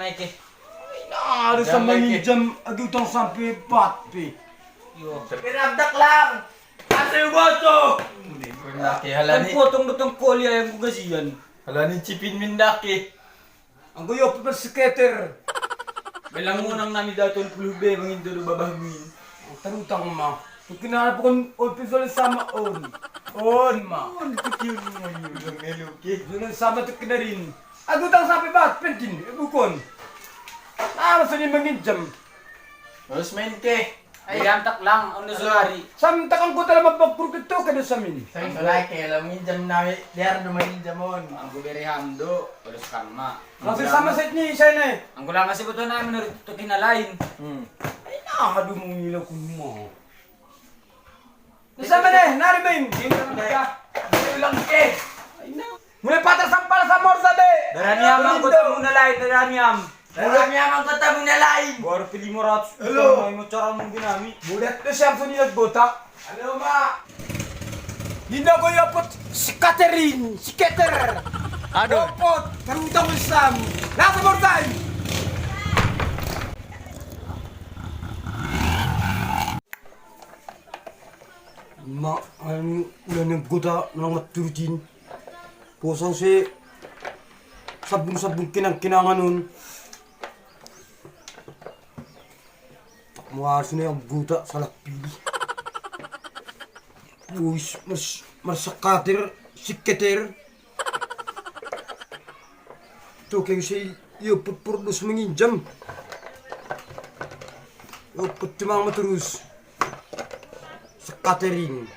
naik eh. Ada sama jam agutang sampai patpi. Yo. Pinagdak lang. Kasi boto. Mindaki halani. Potong-potong kolya yang gugasian. Halani chipin mindaki. Ang guyo pa skater. Belang mo nang nami daton pulube mangindo do babahmin. Tarutang ma. Pag kinarap ko opisol sama on. On ma. On kecil mo yun ngeluki. Yun sama to kinarin. Agutang sampai bat pentin. Bukon. Masih ni menginjam. Terus main ke. Ayam tak lang ano sulari. Samtakang ko talaga mapagpurkit to kada sa min. Saya sulai ke alam minjam nawi diar do mainjamon. Ang beri hamdo terus karma. Masih sama set ni saya na. Ang kulang kasi betul na menurut to kinalain. Ay nakakado mong ilaw ko mo. Nasama na, narimin. Ilang ke. Ay na. Mulai patah sampal sa morsa de. Daraniam ang kota mo na lain, daraniam. Daraniam ang kota mo na lain. Baru pilih mo ratus. Hello. May mo cara mong ginami. Bulat na siya po nilag bota. Ano ma? Hindi ko yapot si Catherine, si Keter. Aduh. Opot, karutang mo Sam. Nasa mortay. Ma, ang ulan ng gota ng maturutin. Pusang si sabong-sabong kinang-kinangan nun. Muaso na yung gota sa lapili. Uy, mas kater, siketer. Ito kayo siya ipupurdos manginjam. Iput timang maturus. Sa catering.